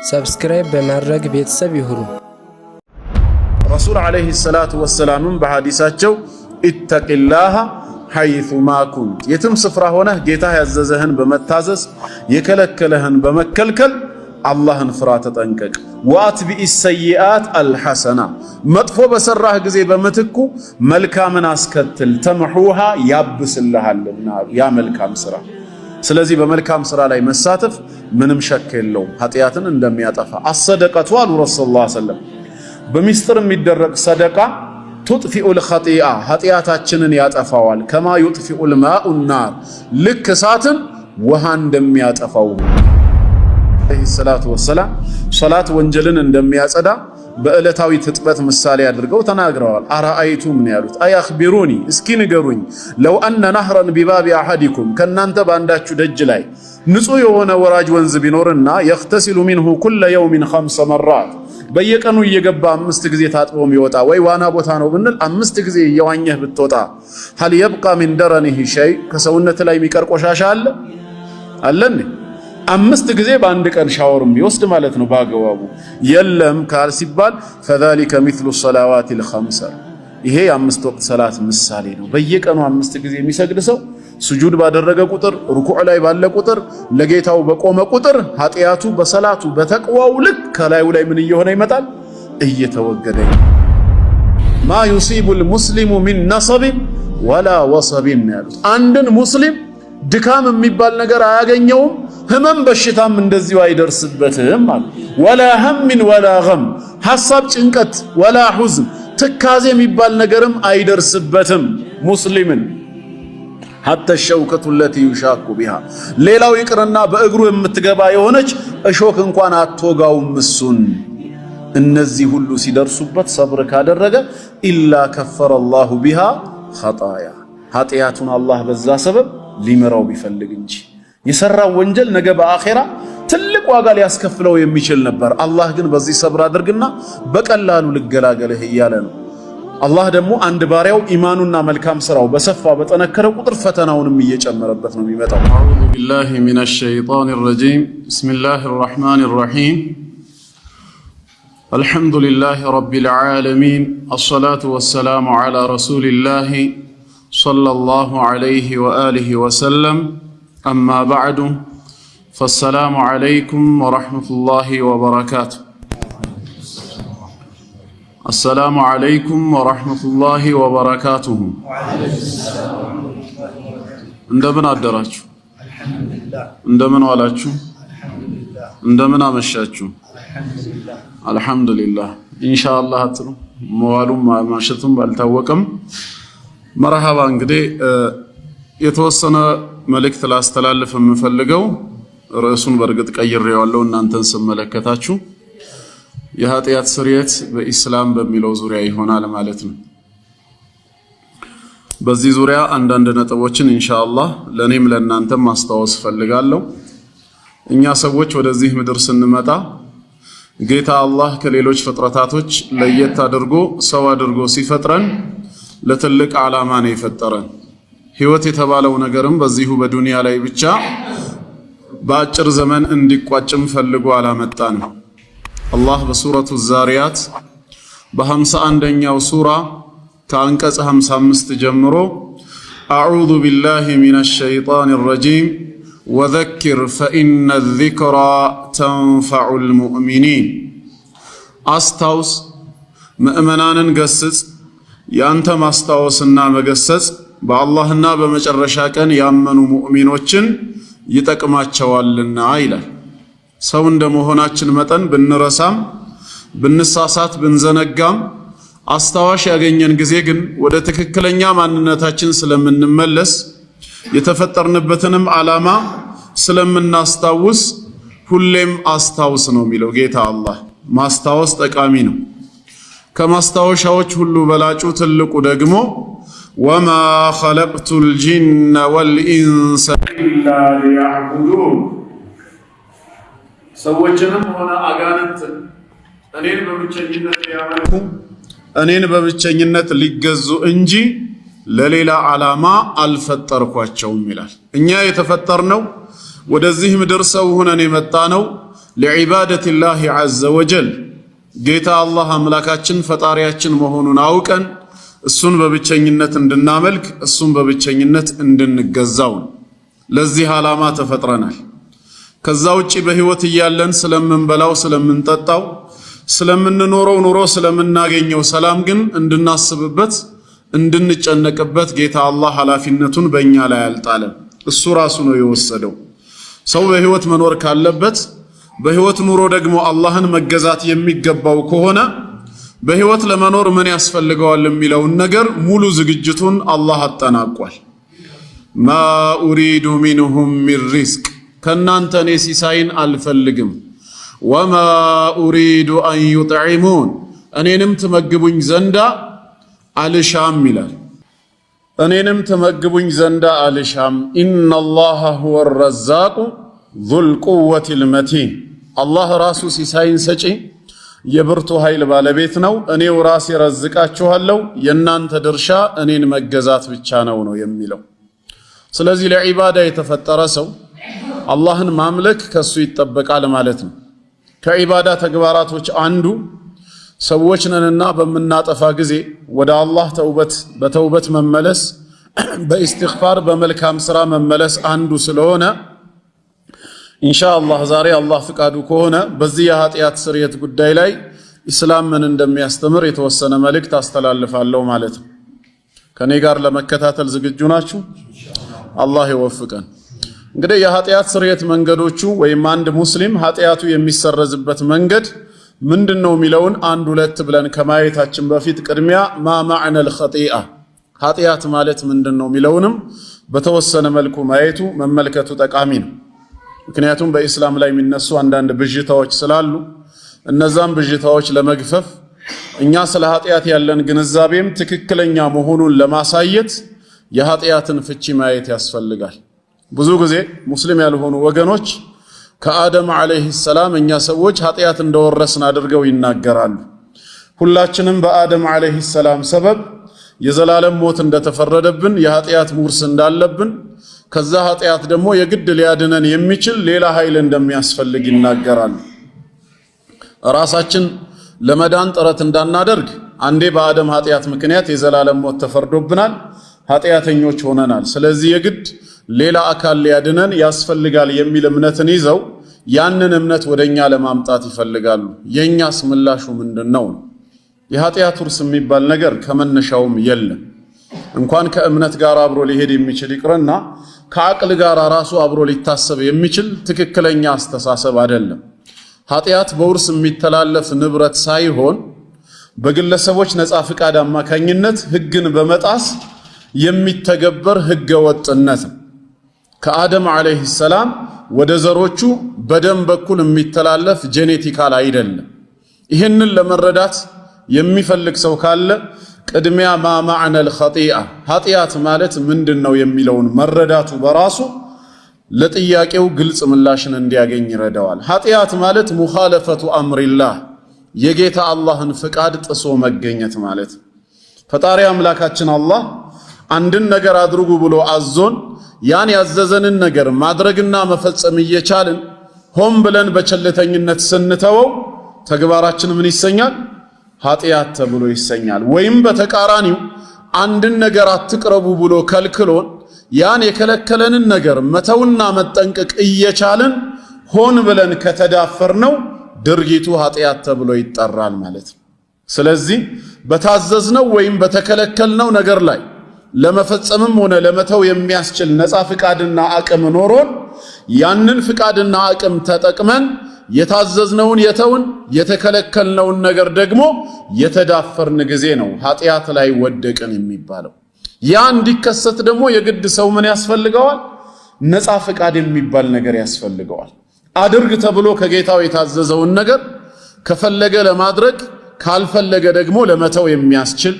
ሰብስክራይብ በማድረግ ቤተሰብ ይሁኑ። ረሱል ዓለይሂ ሰላቱ ወሰላም በሐዲሳቸው ኢተቂላህ ሐይሱማ ኩንት፣ የትም ስፍራ ሆነህ ጌታ ያዘዘህን በመታዘዝ የከለከለህን በመከልከል አላህን ፍራ፣ ተጠንቀቅ። ወአትቢኢ ሰይአት አልሐሰና፣ መጥፎ በሰራህ ጊዜ በምትኩ መልካምን አስከትል፣ ተምሑሃ ያብስልሃልና ያ መልካም ስራ። ስለዚህ በመልካም ስራ ላይ መሳተፍ ምንም ሸክ የለውም ኃጢአትን እንደሚያጠፋ። አሰደቀቱ አሉ ረሱል ሰለላሁ ዐለይሂ ወሰለም፣ በሚስጥር የሚደረግ ሰደቃ ቱጥፊኡል ኸጢአ፣ ኃጢአታችንን ያጠፋዋል። ከማ ዩጥፊኡል ማኡ ናር፣ ልክ እሳትን ውሃ እንደሚያጠፋው። ዓለይሂ ሰላቱ ወሰላም ሶላት ወንጀልን እንደሚያጸዳ በዕለታዊ ትጥበት ምሳሌ አድርገው ተናግረዋል። አራአይቱም ነው ያሉት፣ አያኽቢሩኒ፣ እስኪ ንገሩኝ፣ ለው አነ ነህረን ቢባቢ አሐዲኩም፣ ከናንተ ባንዳችሁ ደጅ ላይ ንጹህ የሆነ ወራጅ ወንዝ ቢኖርና የኽተሲሉ ሚንሁ ኩለ የውሚን 5 መራት፣ በየቀኑ እየገባ 5 ጊዜ ታጥቦ የሚወጣ ወይ ዋና ቦታ ነው ብንል 5 ጊዜ እየዋኘህ ብትወጣ፣ ሀል የብቃ ሚን ደረኒሂ ሸይ፣ ከሰውነት ላይ የሚቀር ቆሻሻ አለ አለን? 5 ጊዜ በአንድ ቀን ሻወር የሚወስድ ማለት ነው በአግባቡ የለም ካል ሲባል ፈዛሊከ ሚስሉ ሰላዋቲል ኸምሰ፣ ይሄ የ5 ወቅት ሰላት ምሳሌ ነው። በየቀኑ 5 ጊዜ የሚሰግድ ሰው ስጁድ ባደረገ ቁጥር፣ ሩኩዕ ላይ ባለ ቁጥር፣ ለጌታው በቆመ ቁጥር ኃጢአቱ በሰላቱ በተቅዋው ልክ ከላዩ ላይ ምን እየሆነ ይመጣል? እየተወገደ። ማ ዩሲቡል ሙስሊሙ ሚን ነሰቢን ወላ ወሰቢን ያሉት፣ አንድን ሙስሊም ድካም የሚባል ነገር አያገኘውም፣ ህመም በሽታም እንደዚሁ አይደርስበትም ማለት። ወላ ሀምን ወላ ገም፣ ሐሳብ ጭንቀት፣ ወላ ሑዝን ትካዜ የሚባል ነገርም አይደርስበትም ሙስሊምን። ሐታ ሸውከቱ ለቲ ዩሻኩ ቢሃ፣ ሌላው ይቅርና በእግሩ የምትገባ የሆነች እሾክ እንኳን አትወጋውም እሱን። እነዚህ ሁሉ ሲደርሱበት ሰብር ካደረገ ኢላ ከፈረ አላሁ ቢሃ ኸጣያ፣ ኃጢአቱን አላህ በዛ ሰበብ ሊመራው ቢፈልግ እንጂ የሰራው ወንጀል ነገ በአኼራ ትልቅ ዋጋ ሊያስከፍለው የሚችል ነበር። አላህ ግን በዚህ ሰብር አድርግና በቀላሉ ልገላገልህ እያለ ነው። አላህ ደግሞ አንድ ባሪያው ኢማኑና መልካም ስራው በሰፋ በጠነከረ ቁጥር ፈተናውንም እየጨመረበት ነው የሚመጣው። አዑዙ ቢላሂ ሚነሽ ሸይጣኒር ረጂም፣ ቢስሚላሂር ረህማኒር ረሂም፣ አልሐምዱሊላሂ ረቢል ዓለሚን፣ አስሰላቱ ወሰላሙ ዐላ ረሱሊላሂ ሰለላሁ ዐለይሂ ወአሊሂ ወሰለም። አማ ባዕዱ ፈሰላሙ ዐለይኩም ወረሕመቱላሂ ወበረካቱ። አሰላሙ ዐለይኩም ወረሕመቱላሂ ወበረካቱሁ። እንደምን አደራችሁ? እንደምን ዋላችሁ? እንደምን አመሻችሁ? አልሐምዱሊላህ። ኢንሻአላህ አትሉ መዋሉም ማሸቱም ባልታወቀም መርሐባ። እንግዲህ የተወሰነ መልእክት ላስተላልፍ የምፈልገው ርዕሱን በእርግጥ ቀይሬዋለሁ እናንተን ስመለከታችሁ የኃጢአት ስርየት በኢስላም በሚለው ዙሪያ ይሆናል ማለት ነው። በዚህ ዙሪያ አንዳንድ ነጥቦችን ኢንሻአላህ ለኔም ለእናንተም ማስታወስ ፈልጋለሁ። እኛ ሰዎች ወደዚህ ምድር ስንመጣ ጌታ አላህ ከሌሎች ፍጥረታቶች ለየት አድርጎ ሰው አድርጎ ሲፈጥረን ለትልቅ ዓላማ ነው የፈጠረን። ህይወት የተባለው ነገርም በዚሁ በዱንያ ላይ ብቻ በአጭር ዘመን እንዲቋጭም ፈልጎ አላመጣንም። አላህ በሱረቱ ዛሪያት በ51ኛው ሱራ ከአንቀጽ 55 ጀምሮ አዑዙ ቢላሂ ሚነሽ ሸይጣኒር ረጂም ወዘኪር ፈኢነ ዚክራ ተንፈዑል ሙእሚኒን፣ አስታውስ ምእመናንን ገስጽ፣ ያንተ ማስታወስና መገሰጽ በአላህና በመጨረሻ ቀን ያመኑ ሙእሚኖችን ይጠቅማቸዋልና ይላል። ሰው እንደመሆናችን መጠን ብንረሳም ብንሳሳት ብንዘነጋም አስታዋሽ ያገኘን ጊዜ ግን ወደ ትክክለኛ ማንነታችን ስለምንመለስ የተፈጠርንበትንም ዓላማ ስለምናስታውስ ሁሌም አስታውስ ነው የሚለው ጌታ አላህ። ማስታወስ ጠቃሚ ነው። ከማስታወሻዎች ሁሉ በላጩ ትልቁ ደግሞ ወማ ኸለቅቱል ጂነ ወልኢንሰ ኢላ ሊያዕቡዱን፣ ሰዎችንም ሆነ አጋንንትን እኔን በብቸኝነት ሊያመልኩ እኔን በብቸኝነት ሊገዙ እንጂ ለሌላ ዓላማ አልፈጠርኳቸውም ይላል። እኛ የተፈጠርነው ወደዚህ ምድር ሰው ሆነን የመጣነው ለዒባደቲላሂ ዐዘ ወጀል ጌታ አላህ አምላካችን ፈጣሪያችን መሆኑን አውቀን እሱን በብቸኝነት እንድናመልክ እሱን በብቸኝነት እንድንገዛው ለዚህ ዓላማ ተፈጥረናል። ከዛ ውጪ በህይወት እያለን ስለምንበላው ስለምንጠጣው ስለምንኖረው ኑሮ ስለምናገኘው ሰላም ግን እንድናስብበት እንድንጨነቅበት ጌታ አላህ ኃላፊነቱን በእኛ ላይ አልጣለም። እሱ ራሱ ነው የወሰደው። ሰው በህይወት መኖር ካለበት በህይወት ኑሮ ደግሞ አላህን መገዛት የሚገባው ከሆነ በህይወት ለመኖር ምን ያስፈልገዋል የሚለውን ነገር ሙሉ ዝግጅቱን አላህ አጠናቋል። ማ ኡሪዱ ሚንሁም ሚን ሪዝቅ ከናንተ እኔ ሲሳይን አልፈልግም። ወማ ኡሪዱ አን ዩጥዒሙን እኔንም ትመግቡኝ ዘንዳ አልሻም ይላል። እኔንም ትመግቡኝ ዘንዳ አልሻም። ኢነላሃ ሁወ ረዛቁ ዙል ቁወቲል መቲን አላህ ራሱ ሲሳይን ሰጪ የብርቱ ኃይል ባለቤት ነው። እኔው ራሴ ረዝቃችኋለሁ፣ የናንተ ድርሻ እኔን መገዛት ብቻ ነው የሚለው። ስለዚህ ለዒባዳ የተፈጠረ ሰው አላህን ማምለክ ከሱ ይጠበቃል ማለት ነው። ከዒባዳ ተግባራቶች አንዱ ሰዎች ነንና በምናጠፋ ጊዜ ወደ አላህ በተውበት መመለስ በኢስቲግፋር በመልካም ስራ መመለስ አንዱ ስለሆነ ኢንሻአላህ ዛሬ አላህ ፍቃዱ ከሆነ በዚህ የኃጢአት ስርየት ጉዳይ ላይ ኢስላም ምን እንደሚያስተምር የተወሰነ መልእክት አስተላልፋለሁ ማለት ነው። ከኔ ጋር ለመከታተል ዝግጁ ናችሁ? አላህ ይወፍቀን። እንግዲህ የኃጢአት ስርየት መንገዶቹ ወይም አንድ ሙስሊም ኃጢአቱ የሚሰረዝበት መንገድ ምንድነው የሚለውን አንድ ሁለት ብለን ከማየታችን በፊት ቅድሚያ ማ ማዕነል ኸጢአ ኃጢአት ማለት ምንድነው የሚለውንም በተወሰነ መልኩ ማየቱ መመልከቱ ጠቃሚ ነው። ምክንያቱም በኢስላም ላይ የሚነሱ አንዳንድ ብዥታዎች ስላሉ እነዛም ብዥታዎች ለመግፈፍ እኛ ስለ ኃጢአት ያለን ግንዛቤም ትክክለኛ መሆኑን ለማሳየት የኃጢአትን ፍቺ ማየት ያስፈልጋል። ብዙ ጊዜ ሙስሊም ያልሆኑ ወገኖች ከአደም አለይሂ ሰላም እኛ ሰዎች ኃጢአት እንደወረስን አድርገው ይናገራሉ። ሁላችንም በአደም አለይሂ ሰላም ሰበብ የዘላለም ሞት እንደተፈረደብን የኃጢአት ውርስ እንዳለብን ከዛ ኃጢአት ደግሞ የግድ ሊያድነን የሚችል ሌላ ኃይል እንደሚያስፈልግ ይናገራሉ። ራሳችን ለመዳን ጥረት እንዳናደርግ አንዴ በአደም ኃጢአት ምክንያት የዘላለም ሞት ተፈርዶብናል፣ ኃጢአተኞች ሆነናል። ስለዚህ የግድ ሌላ አካል ሊያድነን ያስፈልጋል የሚል እምነትን ይዘው ያንን እምነት ወደኛ ለማምጣት ይፈልጋሉ። የኛስ ምላሹ ምንድነው? የኃጢአት ውርስ የሚባል ነገር ከመነሻውም የለም። እንኳን ከእምነት ጋር አብሮ ሊሄድ የሚችል ይቅርና ከአቅል ጋር ራሱ አብሮ ሊታሰብ የሚችል ትክክለኛ አስተሳሰብ አይደለም። ኃጢአት በውርስ የሚተላለፍ ንብረት ሳይሆን በግለሰቦች ነፃ ፍቃድ አማካኝነት ህግን በመጣስ የሚተገበር ህገ ወጥነት ከአደም አለይሂ ሰላም ወደ ዘሮቹ በደም በኩል የሚተላለፍ ጄኔቲካል አይደለም። ይህንን ለመረዳት የሚፈልግ ሰው ካለ ቅድሚያ ማ ማዕነል ኸጢአ ኃጢአት ማለት ምንድነው የሚለውን መረዳቱ በራሱ ለጥያቄው ግልጽ ምላሽን እንዲያገኝ ይረዳዋል። ኃጢአት ማለት ሙኻለፈቱ አምሪላህ የጌታ አላህን ፍቃድ ጥሶ መገኘት ማለት። ፈጣሪ አምላካችን አላህ አንድን ነገር አድርጉ ብሎ አዞን ያን ያዘዘንን ነገር ማድረግና መፈጸም እየቻልን ሆን ብለን በቸልተኝነት ስንተወው ተግባራችን ምን ይሰኛል? ኃጢአት ተብሎ ይሰኛል። ወይም በተቃራኒው አንድን ነገር አትቅረቡ ብሎ ከልክሎን ያን የከለከለንን ነገር መተውና መጠንቀቅ እየቻልን ሆን ብለን ከተዳፈርነው ድርጊቱ ኃጢአት ተብሎ ይጠራል ማለት ነው። ስለዚህ በታዘዝነው ወይም በተከለከልነው ነገር ላይ ለመፈጸምም ሆነ ለመተው የሚያስችል ነፃ ፍቃድና አቅም ኖሮን ያንን ፍቃድና አቅም ተጠቅመን የታዘዝነውን የተውን የተከለከልነውን ነገር ደግሞ የተዳፈርን ጊዜ ነው ኃጢአት ላይ ወደቅን የሚባለው። ያ እንዲከሰት ደግሞ የግድ ሰው ምን ያስፈልገዋል? ነፃ ፍቃድ የሚባል ነገር ያስፈልገዋል። አድርግ ተብሎ ከጌታው የታዘዘውን ነገር ከፈለገ ለማድረግ ካልፈለገ ደግሞ ለመተው የሚያስችል፣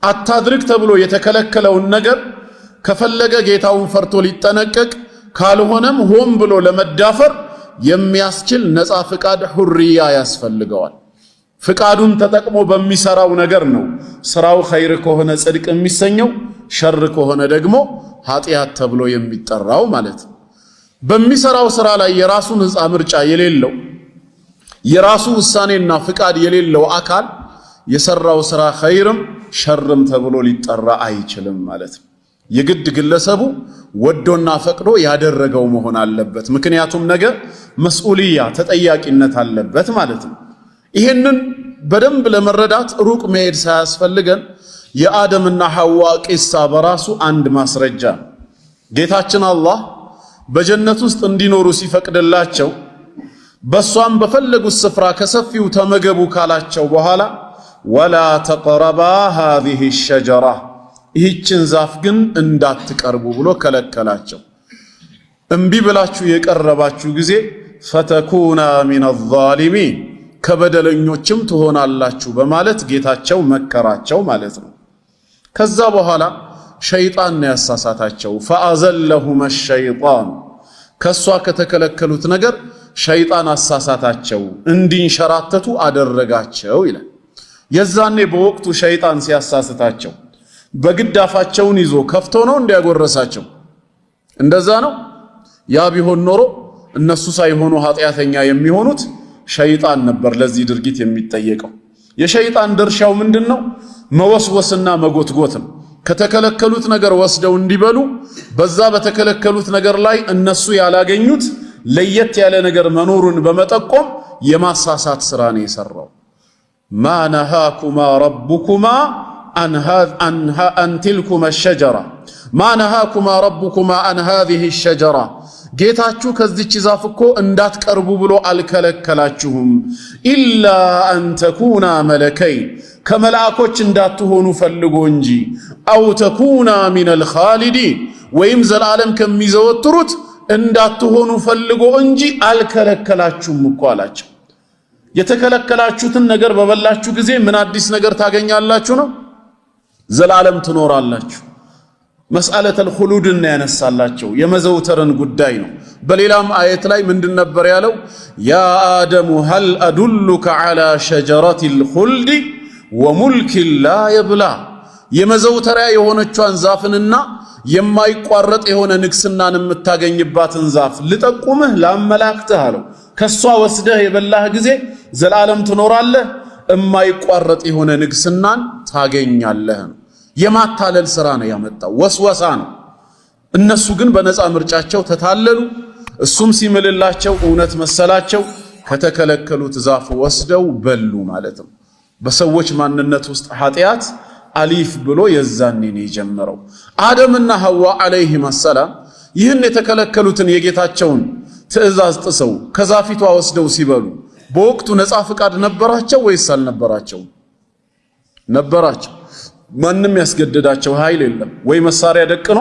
አታድርግ ተብሎ የተከለከለውን ነገር ከፈለገ ጌታውን ፈርቶ ሊጠነቀቅ ካልሆነም ሆን ብሎ ለመዳፈር የሚያስችል ነፃ ፍቃድ ሁርያ ያስፈልገዋል። ፍቃዱን ተጠቅሞ በሚሰራው ነገር ነው ስራው ኸይር ከሆነ ጽድቅ የሚሰኘው፣ ሸር ከሆነ ደግሞ ኃጢአት ተብሎ የሚጠራው ማለት ነው። በሚሰራው ስራ ላይ የራሱን ነፃ ምርጫ የሌለው የራሱ ውሳኔና ፍቃድ የሌለው አካል የሰራው ስራ ኸይርም ሸርም ተብሎ ሊጠራ አይችልም ማለት ነው። የግድ ግለሰቡ ወዶና ፈቅዶ ያደረገው መሆን አለበት። ምክንያቱም ነገ መስኡልያ ተጠያቂነት አለበት ማለት ነው። ይሄንን በደንብ ለመረዳት ሩቅ መሄድ ሳያስፈልገን የአደምና ሐዋ ቂሳ በራሱ አንድ ማስረጃ ነው። ጌታችን አላህ በጀነት ውስጥ እንዲኖሩ ሲፈቅድላቸው በሷም በፈለጉት ስፍራ ከሰፊው ተመገቡ ካላቸው በኋላ ወላ ተቅረባ ሃዚህ ሸጀራ ይህችን ዛፍ ግን እንዳትቀርቡ ብሎ ከለከላቸው። እምቢ ብላችሁ የቀረባችሁ ጊዜ ፈተኩና ሚነ ዛሊሚን ከበደለኞችም ትሆናላችሁ በማለት ጌታቸው መከራቸው ማለት ነው። ከዛ በኋላ ሸይጣን ነው ያሳሳታቸው። ፈአዘለሁመ ሸይጣን ከሷ ከተከለከሉት ነገር ሸይጣን አሳሳታቸው፣ እንዲንሸራተቱ አደረጋቸው ይላል። የዛኔ በወቅቱ ሸይጣን ሲያሳስታቸው በግድ አፋቸውን ይዞ ከፍቶ ነው እንዲያጎረሳቸው? እንደዛ ነው? ያ ቢሆን ኖሮ እነሱ ሳይሆኑ ኃጢአተኛ የሚሆኑት ሸይጣን ነበር ለዚህ ድርጊት የሚጠየቀው። የሸይጣን ድርሻው ምንድነው? መወስወስና መጎትጎትም። ከተከለከሉት ነገር ወስደው እንዲበሉ በዛ በተከለከሉት ነገር ላይ እነሱ ያላገኙት ለየት ያለ ነገር መኖሩን በመጠቆም የማሳሳት ስራ ነው የሰራው። ማ ነሃኩማ ረቡኩማ አን ትልኩማ ሸጀራ ማ ነሃኩማ ረቡኩማ አን ሃዚህ ሸጀራ ጌታችሁ ከዚች ዛፍ እኮ እንዳትቀርቡ ብሎ አልከለከላችሁም። ኢላ አን ተኩና መለከይን ከመላእኮች እንዳትሆኑ ፈልጎ እንጂ አው ተኩና ሚነል ኻሊዲን ወይም ዘላለም ከሚዘወትሩት እንዳትሆኑ ፈልጎ እንጂ አልከለከላችሁም እኮ አላቸው። የተከለከላችሁትን ነገር በበላችሁ ጊዜ ምን አዲስ ነገር ታገኛላችሁ ነው? ዘላለም ትኖራላችሁ። መስአለተል ኹሉድን ያነሳላቸው የመዘውተርን ጉዳይ ነው። በሌላም አየት ላይ ምንድን ነበር ያለው? ያ አደሙ ሀል አዱሉከ ዐላ ሸጀረቲል ኹልድ ወሙልክ ላ የብላ የመዘውተሪያ የሆነቿን ዛፍንና የማይቋረጥ የሆነ ንግስናን የምታገኝባትን ዛፍ ልጠቁምህ ላመላክትህ አለው። ከሷ ወስደህ የበላህ ጊዜ ዘላለም ትኖራለህ፣ የማይቋረጥ የሆነ ንግስናን ታገኛለህ ነው። የማታለል ስራ ነው ያመጣው፣ ወስወሳ ነው። እነሱ ግን በነፃ ምርጫቸው ተታለሉ። እሱም ሲምልላቸው እውነት መሰላቸው። ከተከለከሉት ዛፍ ወስደው በሉ ማለት ነው። በሰዎች ማንነት ውስጥ ኃጢአት አሊፍ ብሎ የዛኔ ነው የጀመረው። አደምና ሐዋ አለይሂም ሰላም ይህን የተከለከሉትን የጌታቸውን ትእዛዝ ጥሰው ከዛፊቷ ወስደው ሲበሉ በወቅቱ ነፃ ፍቃድ ነበራቸው ወይስ አልነበራቸው? ነበራቸው። ማንም ያስገደዳቸው ኃይል የለም። ወይ መሳሪያ ደቅኖ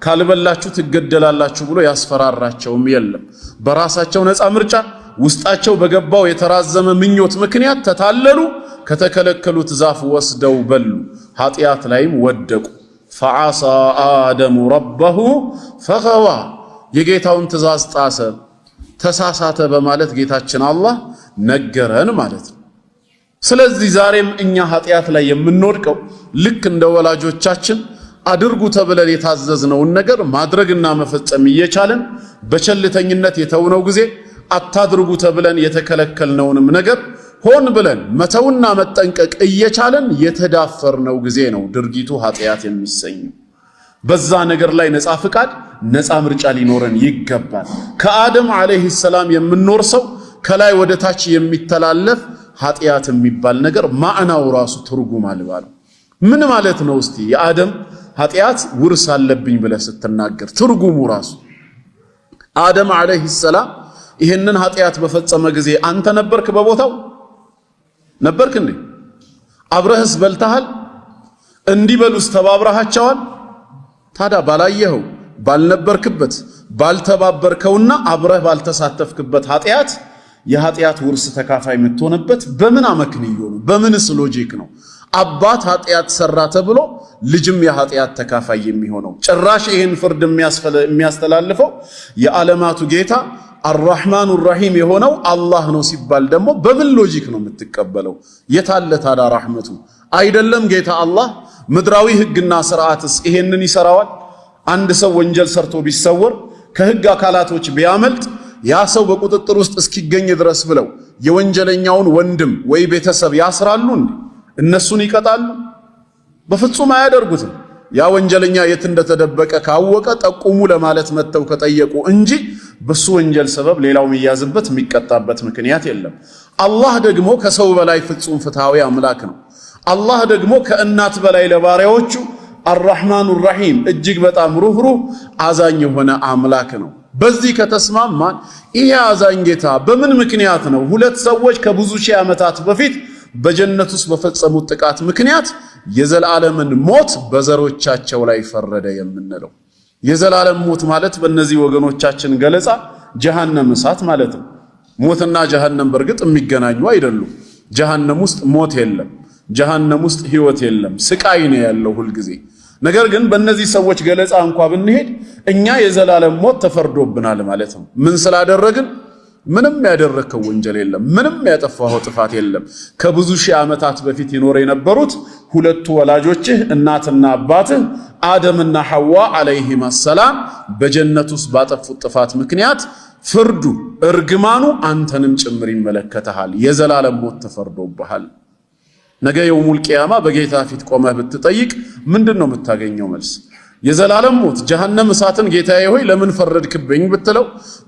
ካልበላችሁ ትገደላላችሁ ብሎ ያስፈራራቸውም የለም። በራሳቸው ነፃ ምርጫ ውስጣቸው በገባው የተራዘመ ምኞት ምክንያት ተታለሉ። ከተከለከሉት ዛፍ ወስደው በሉ፣ ኃጢአት ላይም ወደቁ። ፈዓሳ አደሙ ረበሁ ፈገዋ የጌታውን ትእዛዝ ጣሰ፣ ተሳሳተ በማለት ጌታችን አላህ ነገረን ማለት ነው። ስለዚህ ዛሬም እኛ ኃጢአት ላይ የምንወድቀው ልክ እንደ ወላጆቻችን አድርጉ ተብለን የታዘዝነውን ነገር ማድረግና መፈጸም እየቻለን በቸልተኝነት የተውነው ጊዜ አታድርጉ ተብለን የተከለከልነውንም ነገር ሆን ብለን መተውና መጠንቀቅ እየቻለን የተዳፈርነው ጊዜ ነው ድርጊቱ ኃጢአት የሚሰኘው። በዛ ነገር ላይ ነፃ ፍቃድ ነፃ ምርጫ ሊኖረን ይገባል። ከአደም አለይሂ ሰላም የምንወርሰው ከላይ ወደ ታች የሚተላለፍ ኃጢአት የሚባል ነገር ማዕናው ራሱ ትርጉም አልባ ነው። ምን ማለት ነው? እስቲ የአደም ኃጢአት ውርስ አለብኝ ብለህ ስትናገር ትርጉሙ ራሱ አደም አለይሂ ሰላም ይህንን ኃጢአት በፈጸመ ጊዜ አንተ ነበርክ በቦታው? ነበርክ እንዴ? አብረህስ በልተሃል? እንዲበሉስ ተባብረሃቸዋል? ታዲያ ባላየኸው ባልነበርክበት ባልተባበርከውና አብረህ ባልተሳተፍክበት ኃጢአት የኃጢአት ውርስ ተካፋይ የምትሆንበት በምን አመክንዮ ነው? በምንስ ሎጂክ ነው? አባት ኃጢአት ሰራ ተብሎ ልጅም የኃጢአት ተካፋይ የሚሆነው? ጭራሽ ይህን ፍርድ የሚያስተላልፈው የዓለማቱ ጌታ አርራህማኑ ራሂም የሆነው አላህ ነው ሲባል ደግሞ በምን ሎጂክ ነው የምትቀበለው? የታለ ታዲያ ረሕመቱ? አይደለም ጌታ አላህ ምድራዊ ህግና ስርዓትስ ይሄንን ይሰራዋል? አንድ ሰው ወንጀል ሰርቶ ቢሰወር ከህግ አካላቶች ቢያመልጥ ያ ሰው በቁጥጥር ውስጥ እስኪገኝ ድረስ ብለው የወንጀለኛውን ወንድም ወይ ቤተሰብ ያስራሉ እንዴ? እነሱን ይቀጣሉ? በፍጹም አያደርጉትም። ያ ወንጀለኛ የት እንደተደበቀ ካወቀ ጠቁሙ ለማለት መተው ከጠየቁ እንጂ በሱ ወንጀል ሰበብ ሌላው የሚያዝበት የሚቀጣበት ምክንያት የለም። አላህ ደግሞ ከሰው በላይ ፍጹም ፍትሃዊ አምላክ ነው። አላህ ደግሞ ከእናት በላይ ለባሪያዎቹ አርራህማኑ ራሂም እጅግ በጣም ሩህሩህ አዛኝ የሆነ አምላክ ነው። በዚህ ከተስማማን ይሄ አዛኝ ጌታ በምን ምክንያት ነው ሁለት ሰዎች ከብዙ ሺህ ዓመታት በፊት በጀነት ውስጥ በፈጸሙት ጥቃት ምክንያት የዘላለምን ሞት በዘሮቻቸው ላይ ፈረደ የምንለው? የዘላለም ሞት ማለት በእነዚህ ወገኖቻችን ገለጻ ጀሃነም እሳት ማለት ነው። ሞትና ጀሃነም በርግጥ የሚገናኙ አይደሉም። ጀሃነም ውስጥ ሞት የለም። ጀሃነም ውስጥ ህይወት የለም። ስቃይ ነው ያለው ሁልጊዜ። ነገር ግን በእነዚህ ሰዎች ገለጻ እንኳ ብንሄድ እኛ የዘላለም ሞት ተፈርዶብናል ማለት ነው። ምን ስላደረግን? ምንም ያደረከው ወንጀል የለም። ምንም ያጠፋው ጥፋት የለም። ከብዙ ሺህ ዓመታት በፊት ይኖር የነበሩት ሁለቱ ወላጆችህ እናትና አባትህ አደምና ሐዋ አለይሂም ሰላም በጀነት ውስጥ ባጠፉት ጥፋት ምክንያት ፍርዱ እርግማኑ አንተንም ጭምር ይመለከታል። የዘላለም ሞት ተፈርዶብሃል። ነገ የውሙል ቂያማ በጌታ ፊት ቆመህ ብትጠይቅ ምንድነው የምታገኘው መልስ? የዘላለም ሞት ጀሃነም እሳትን ጌታዬ ሆይ ለምን ፈረድክብኝ ብትለው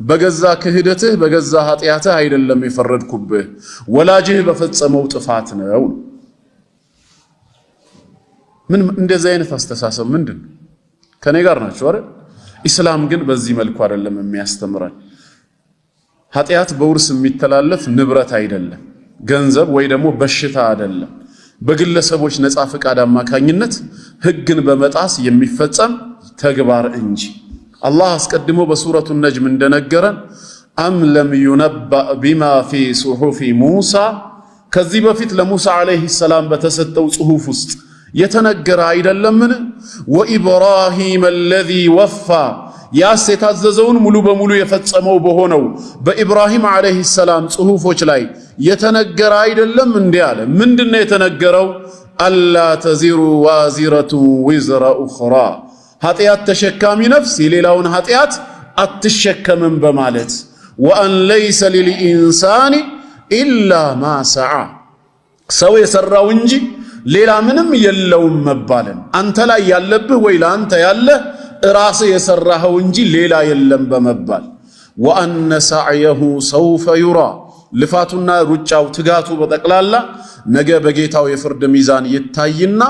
በገዛ ክህደትህ በገዛ ኃጢአትህ አይደለም የፈረድኩብህ ወላጅህ በፈጸመው ጥፋት ነው። ምን እንደዚህ አይነት አስተሳሰብ ምንድነው? ከኔ ጋር ናቸው አይደል? ኢስላም ግን በዚህ መልኩ አይደለም የሚያስተምረን። ኃጢአት በውርስ የሚተላለፍ ንብረት አይደለም፣ ገንዘብ ወይ ደግሞ በሽታ አይደለም። በግለሰቦች ነፃ ፈቃድ አማካኝነት ህግን በመጣስ የሚፈጸም ተግባር እንጂ። አላህ አስቀድሞ በሱረቱ ነጅም እንደነገረን አም ለም ዩነባእ ቢማ ፊ ሱሑፊ ሙሳ፣ ከዚህ በፊት ለሙሳ ዓለይሂ ሰላም በተሰጠው ጽሑፍ ውስጥ የተነገረ አይደለምን? ወኢብራሂም አለዚ ወፋ፣ ያስ የታዘዘውን ሙሉ በሙሉ የፈጸመው በሆነው በኢብራሂም ዓለይሂ ሰላም ጽሑፎች ላይ የተነገረ አይደለም እንዴ አለ። ምንድነው የተነገረው? አላ ተዚሩ ዋዚረቱ ዊዝራ ኡኽራ፣ ኃጢአት ተሸካሚ ነፍስ የሌላውን ኃጢአት አትሸከምም በማለት ወአን ለይሰ ሊልኢንሳኒ ኢላ ማ ሰዓ፣ ሰው የሰራው እንጂ ሌላ ምንም የለውም መባልን። አንተ ላይ ያለብህ ወይ ለአንተ ያለህ ራስህ የሰራኸው እንጂ ሌላ የለም በመባል ወአነ ሰዕየሁ ሰውፈ ዩራ፣ ልፋቱና ሩጫው ትጋቱ በጠቅላላ ነገ በጌታው የፍርድ ሚዛን ይታይና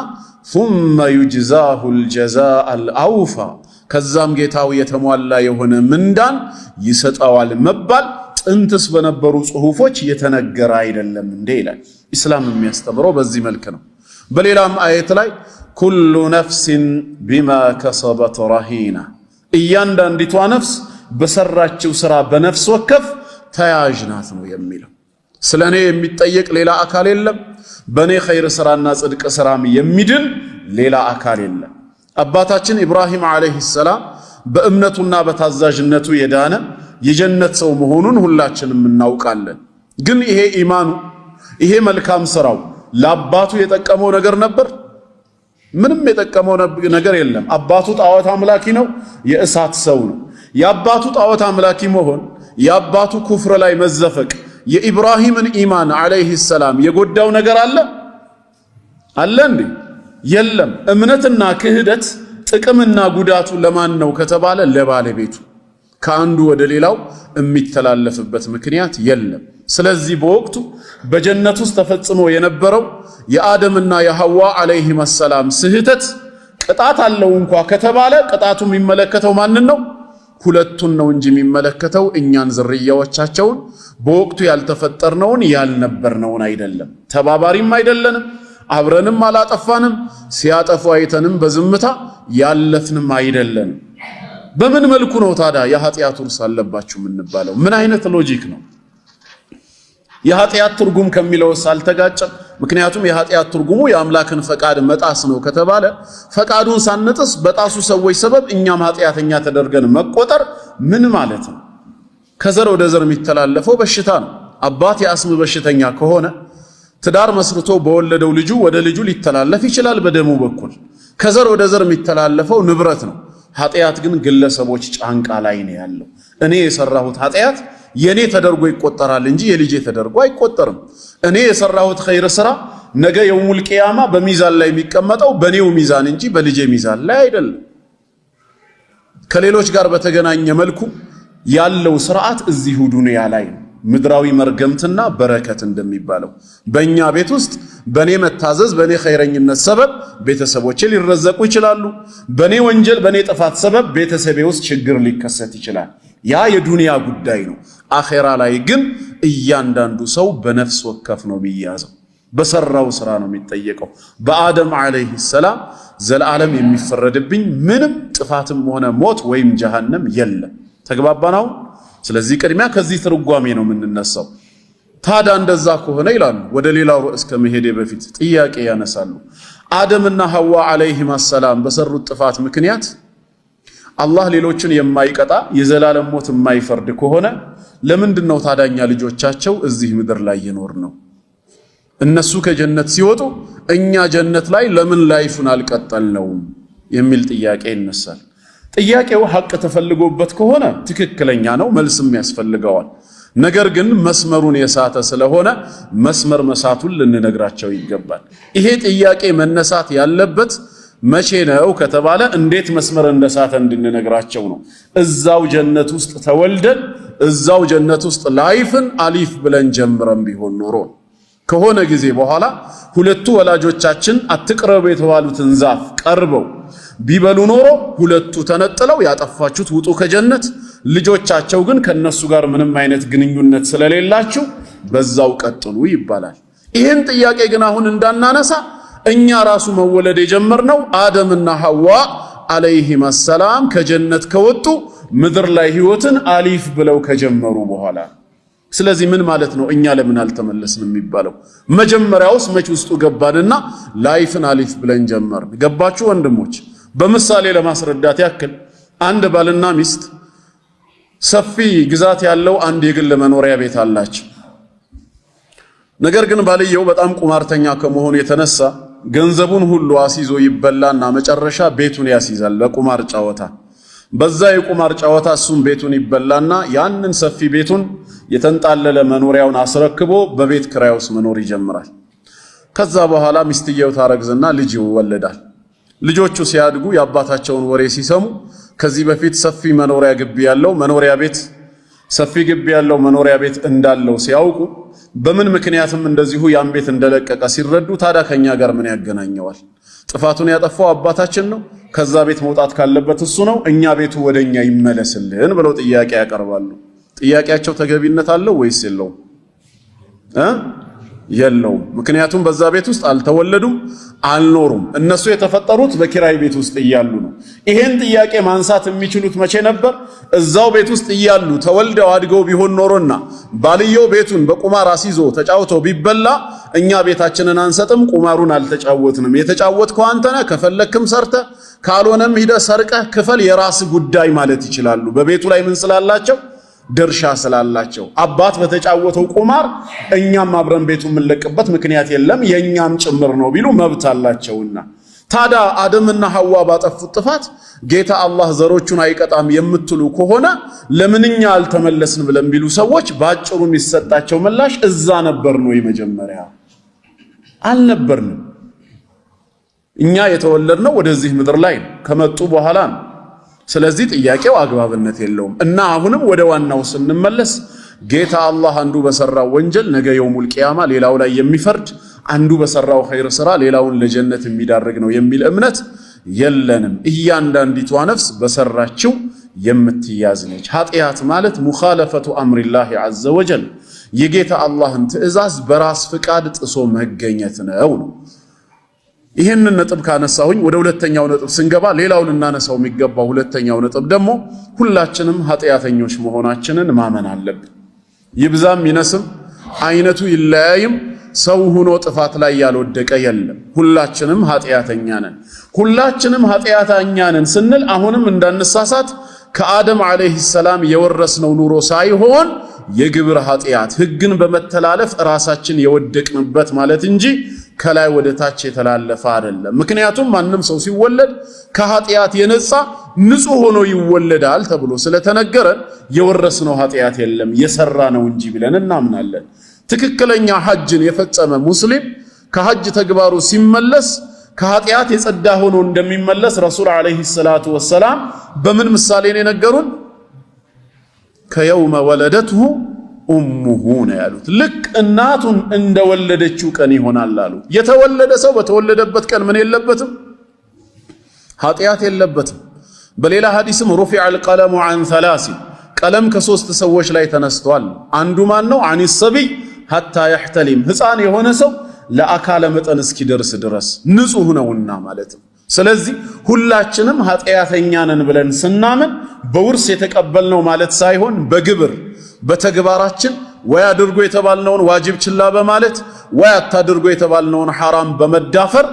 ثم يجزاه الجزاء الأوفى፣ ከዛም ጌታው የተሟላ የሆነ ምንዳን ይሰጠዋል መባል ጥንትስ በነበሩ ጽሑፎች የተነገረ አይደለም እንዴ ይላል። ኢስላም የሚያስተምረው በዚህ መልክ ነው። በሌላም አየት ላይ ኩሉ ነፍሲን ቢማ ከሰበት ረሂና፣ እያንዳንዲቷ ነፍስ በሰራችው ስራ በነፍስ ወከፍ ተያዥ ናት ነው የሚለው። ስለኔ የሚጠየቅ ሌላ አካል የለም። በኔ ኸይር ስራና ጽድቅ ስራም የሚድን ሌላ አካል የለም። አባታችን ኢብራሂም ዓለይሂ ሰላም በእምነቱና በታዛዥነቱ የዳነ የጀነት ሰው መሆኑን ሁላችንም እናውቃለን። ግን ይሄ ኢማኑ ይሄ መልካም ስራው ለአባቱ የጠቀመው ነገር ነበር? ምንም የጠቀመው ነገር የለም። አባቱ ጣዖት አምላኪ ነው፣ የእሳት ሰው ነው። የአባቱ ጣዖት አምላኪ መሆን፣ የአባቱ ኩፍር ላይ መዘፈቅ የኢብራሂምን ኢማን ዓለይሂ ሰላም የጎዳው ነገር አለ እንዴ? የለም። እምነትና ክህደት ጥቅምና ጉዳቱ ለማን ነው ከተባለ ለባለቤቱ፣ ከአንዱ ወደ ሌላው የሚተላለፍበት ምክንያት የለም። ስለዚህ በወቅቱ በጀነት ውስጥ ተፈጽሞ የነበረው የአደምና የሐዋ ዓለይሂም ሰላም ስህተት ቅጣት አለው እንኳ ከተባለ ቅጣቱ የሚመለከተው ማንን ነው? ሁለቱን ነው እንጂ የሚመለከተው እኛን ዝርያዎቻቸውን በወቅቱ ያልተፈጠርነውን ያልነበርነውን አይደለም። ተባባሪም አይደለንም፣ አብረንም አላጠፋንም፣ ሲያጠፉ አይተንም በዝምታ ያለፍንም አይደለንም። በምን መልኩ ነው ታዲያ የኃጢአት ውርስ አለባችሁ የምንባለው? ምን አይነት ሎጂክ ነው? የኃጢአት ትርጉም ከሚለው ሳልተጋጨም፣ ምክንያቱም የኃጢአት ትርጉሙ የአምላክን ፈቃድ መጣስ ነው ከተባለ ፈቃዱን ሳንጥስ በጣሱ ሰዎች ሰበብ እኛም ኃጢአተኛ ተደርገን መቆጠር ምን ማለት ነው? ከዘር ወደ ዘር የሚተላለፈው በሽታ ነው። አባት የአስም በሽተኛ ከሆነ ትዳር መስርቶ በወለደው ልጁ ወደ ልጁ ሊተላለፍ ይችላል በደሙ በኩል። ከዘር ወደ ዘር የሚተላለፈው ንብረት ነው። ኃጢአት ግን ግለሰቦች ጫንቃ ላይ ነው ያለው። እኔ የሰራሁት ኃጢአት የኔ ተደርጎ ይቆጠራል እንጂ የልጄ ተደርጎ አይቆጠርም። እኔ የሰራሁት ኸይር ስራ ነገ የውሙል ቂያማ በሚዛን ላይ የሚቀመጠው በኔው ሚዛን እንጂ በልጄ ሚዛን ላይ አይደለም። ከሌሎች ጋር በተገናኘ መልኩ ያለው ስርዓት እዚሁ ዱንያ ላይ ነው። ምድራዊ መርገምትና በረከት እንደሚባለው በእኛ ቤት ውስጥ በኔ መታዘዝ በኔ ኸይረኝነት ሰበብ ቤተሰቦቼ ሊረዘቁ ይችላሉ። በኔ ወንጀል በኔ ጥፋት ሰበብ ቤተሰቤ ውስጥ ችግር ሊከሰት ይችላል። ያ የዱንያ ጉዳይ ነው። አኼራ ላይ ግን እያንዳንዱ ሰው በነፍስ ወከፍ ነው የሚያዘው፣ በሰራው ስራ ነው የሚጠየቀው። በአደም አለይሂ ሰላም ዘላለም የሚፈረድብኝ ምንም ጥፋትም ሆነ ሞት ወይም ጀሃነም የለም። ተግባባናው። ስለዚህ ቅድሚያ ከዚህ ትርጓሜ ነው የምንነሳው። ታዲያ እንደዛ ከሆነ ይላሉ፣ ወደ ሌላው ርዕስ ከመሄዴ በፊት ጥያቄ ያነሳሉ። አደምና ሐዋ አለይሂም ሰላም በሰሩት ጥፋት ምክንያት አላህ ሌሎችን የማይቀጣ የዘላለም ሞት የማይፈርድ ከሆነ ለምንድነው ታዳኛ ልጆቻቸው እዚህ ምድር ላይ የኖር ነው? እነሱ ከጀነት ሲወጡ እኛ ጀነት ላይ ለምን ላይፉን አልቀጠልነውም የሚል ጥያቄ ይነሳል። ጥያቄው ሐቅ ተፈልጎበት ከሆነ ትክክለኛ ነው፣ መልስም ያስፈልገዋል። ነገር ግን መስመሩን የሳተ ስለሆነ መስመር መሳቱን ልንነግራቸው ይገባል። ይሄ ጥያቄ መነሳት ያለበት መቼ ነው ከተባለ እንዴት መስመር እንደሳተ እንድንነግራቸው ነው። እዛው ጀነት ውስጥ ተወልደን እዛው ጀነት ውስጥ ላይፍን አሊፍ ብለን ጀምረን ቢሆን ኖሮ ከሆነ ጊዜ በኋላ ሁለቱ ወላጆቻችን አትቅረቡ የተባሉትን ዛፍ ቀርበው ቢበሉ ኖሮ ሁለቱ ተነጥለው ያጠፋችሁት ውጡ ከጀነት፣ ልጆቻቸው ግን ከነሱ ጋር ምንም አይነት ግንኙነት ስለሌላችሁ በዛው ቀጥሉ ይባላል። ይህን ጥያቄ ግን አሁን እንዳናነሳ እኛ ራሱ መወለድ የጀመርነው አደምና ሐዋ አለይሂም ሰላም ከጀነት ከወጡ ምድር ላይ ህይወትን አሊፍ ብለው ከጀመሩ በኋላ። ስለዚህ ምን ማለት ነው? እኛ ለምን አልተመለስንም የሚባለው? መጀመሪያውስ መች ውስጡ ገባንና ላይፍን አሊፍ ብለን ጀመርን? ገባችሁ ወንድሞች? በምሳሌ ለማስረዳት ያክል አንድ ባልና ሚስት ሰፊ ግዛት ያለው አንድ የግል መኖሪያ ቤት አላቸው። ነገር ግን ባልየው በጣም ቁማርተኛ ከመሆኑ የተነሳ ገንዘቡን ሁሉ አስይዞ ይበላና መጨረሻ ቤቱን ያስይዛል በቁማር ጨዋታ። በዛ የቁማር ጨዋታ እሱም ቤቱን ይበላና ያንን ሰፊ ቤቱን የተንጣለለ መኖሪያውን አስረክቦ በቤት ክራይ ውስጥ መኖር ይጀምራል። ከዛ በኋላ ሚስትየው ታረግዝና ልጅ ይወለዳል። ልጆቹ ሲያድጉ የአባታቸውን ወሬ ሲሰሙ ከዚህ በፊት ሰፊ መኖሪያ ግቢ ያለው መኖሪያ ቤት እንዳለው ሲያውቁ በምን ምክንያትም እንደዚሁ ያን ቤት እንደለቀቀ ሲረዱ ታዲያ ከኛ ጋር ምን ያገናኘዋል? ጥፋቱን ያጠፋው አባታችን ነው፣ ከዛ ቤት መውጣት ካለበት እሱ ነው፣ እኛ ቤቱ ወደኛ ይመለስልን ብለው ጥያቄ ያቀርባሉ። ጥያቄያቸው ተገቢነት አለው ወይስ የለውም? የለውም። ምክንያቱም በዛ ቤት ውስጥ አልተወለዱም፣ አልኖሩም። እነሱ የተፈጠሩት በኪራይ ቤት ውስጥ እያሉ ነው። ይሄን ጥያቄ ማንሳት የሚችሉት መቼ ነበር? እዛው ቤት ውስጥ እያሉ ተወልደው አድገው ቢሆን ኖሮና ባልየው ቤቱን በቁማር አስይዞ ተጫውቶ ቢበላ እኛ ቤታችንን አንሰጥም፣ ቁማሩን አልተጫወትንም፣ የተጫወትከው አንተ ነህ፣ ከፈለክም ሰርተ ካልሆነም ሂደህ ሰርቀህ ክፈል፣ የራስ ጉዳይ ማለት ይችላሉ። በቤቱ ላይ ምን ስላላቸው? ድርሻ ስላላቸው። አባት በተጫወተው ቁማር እኛም አብረን ቤቱን የምንለቅበት ምክንያት የለም፣ የኛም ጭምር ነው ቢሉ መብት አላቸውና። ታዲያ አደምና ሐዋ ባጠፉት ጥፋት ጌታ አላህ ዘሮቹን አይቀጣም የምትሉ ከሆነ ለምንኛ አልተመለስን ብለን ቢሉ ሰዎች ባጭሩ የሚሰጣቸው ምላሽ እዛ ነበር ነው። የመጀመሪያ አልነበርንም። እኛ የተወለድነው ወደዚህ ምድር ላይ ከመጡ በኋላ ነው። ስለዚህ ጥያቄው አግባብነት የለውም እና አሁንም ወደ ዋናው ስንመለስ ጌታ አላህ አንዱ በሰራው ወንጀል ነገ የውሙል ቂያማ ሌላው ላይ የሚፈርድ፣ አንዱ በሰራው ኸይር ስራ ሌላውን ለጀነት የሚዳርግ ነው የሚል እምነት የለንም። እያንዳንዲቷ ነፍስ በሰራችው የምትያዝ ነች። ኃጢአት ማለት ሙኻለፈቱ አምሪላሂ ዐዘ ወጀል፣ የጌታ አላህን ትእዛዝ በራስ ፍቃድ ጥሶ መገኘት ነው። ይህንን ነጥብ ካነሳሁኝ ወደ ሁለተኛው ነጥብ ስንገባ ሌላውን እናነሳው የሚገባው ሁለተኛው ነጥብ ደግሞ ሁላችንም ኃጢአተኞች መሆናችንን ማመን አለብን። ይብዛም ይነስም አይነቱ ይለያይም ሰው ሆኖ ጥፋት ላይ ያልወደቀ የለም። ሁላችንም ኃጢአተኛ ነን። ሁላችንም ኃጢአተኛ ነን ስንል አሁንም እንዳንሳሳት ከአደም አለይሂ ሰላም የወረስነው ኑሮ ሳይሆን የግብር ኃጢአት ህግን በመተላለፍ ራሳችን የወደቅንበት ማለት እንጂ ከላይ ወደ ታች የተላለፈ አይደለም። ምክንያቱም ማንም ሰው ሲወለድ ከኃጢአት የነጻ ንጹህ ሆኖ ይወለዳል ተብሎ ስለተነገረን የወረስነው ኃጢአት የለም የሰራ ነው እንጂ ብለን እናምናለን። ትክክለኛ ሐጅን የፈጸመ ሙስሊም ከሐጅ ተግባሩ ሲመለስ ከኃጢአት የጸዳ ሆኖ እንደሚመለስ ረሱል አለይሂ ሰላቱ ወሰላም በምን ምሳሌ ነው የነገሩን? ከየውመ ወለደትሁ ኡሙሁ ነው ያሉት። ልክ እናቱን እንደወለደችው ቀን ይሆናል አሉ። የተወለደ ሰው በተወለደበት ቀን ምን የለበትም? ኃጢአት የለበትም። በሌላ ሐዲስም ሩፊዐል ቀለሙ ዐን ሰላሲ ቀለም ከሶስት ሰዎች ላይ ተነስቷል። አንዱ ማን ነው? ዐኒ ሰቢይ ሐታ የሕተሊም ሕፃን የሆነ ሰው ለአካለ መጠን እስኪደርስ ድረስ ንጹህ ነውና ማለት ነው። ስለዚህ ሁላችንም ኃጢአተኛ ነን ብለን ስናምን በውርስ የተቀበልነው ማለት ሳይሆን በግብር በተግባራችን ወይ አድርጎ የተባልነውን ዋጅብ ችላ በማለት ወይ አታድርጎ የተባልነውን ሐራም በመዳፈር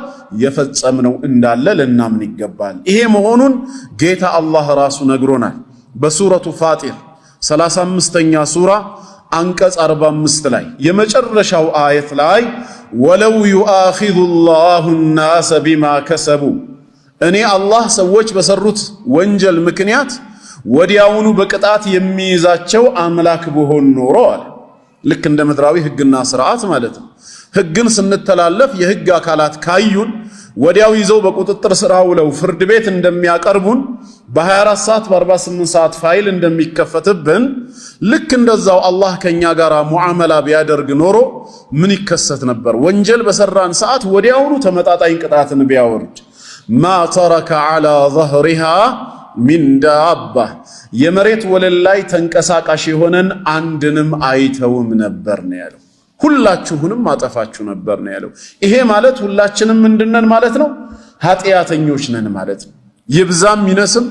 የፈጸምነው እንዳለ ልናምን ይገባል። ይሄ መሆኑን ጌታ አላህ ራሱ ነግሮናል። በሱረቱ ፋጢር 35ኛ ሱራ አንቀጽ 45 ላይ የመጨረሻው አየት ላይ ወለው ዩአኺዙ ላሁ ናሰ ቢማ ከሰቡ እኔ አላህ ሰዎች በሰሩት ወንጀል ምክንያት ወዲያውኑ በቅጣት የሚይዛቸው አምላክ ብሆን ኖሮ አለ። ልክ እንደ ምድራዊ ህግና ስርዓት ማለት ነው። ህግን ስንተላለፍ የህግ አካላት ካዩን ወዲያው ይዘው በቁጥጥር ስር አውለው ፍርድ ቤት እንደሚያቀርቡን በ24 ሰዓት በ48 ሰዓት ፋይል እንደሚከፈትብን ልክ እንደዛው አላህ ከኛ ጋር ሙዓመላ ቢያደርግ ኖሮ ምን ይከሰት ነበር? ወንጀል በሰራን ሰዓት ወዲያውኑ ተመጣጣኝ ቅጣትን ቢያወርድ ማ ተረከ ዐላ ظهرها ሚን ዳባ የመሬት ወለል ላይ ተንቀሳቃሽ የሆነን አንድንም አይተውም ነበር ነው ያለው። ሁላችሁንም አጠፋችሁ ነበር ነው ያለው። ይሄ ማለት ሁላችንም ምንድነን ማለት ነው? ኃጢአተኞች ነን ማለት ነው። ይብዛም ይነስም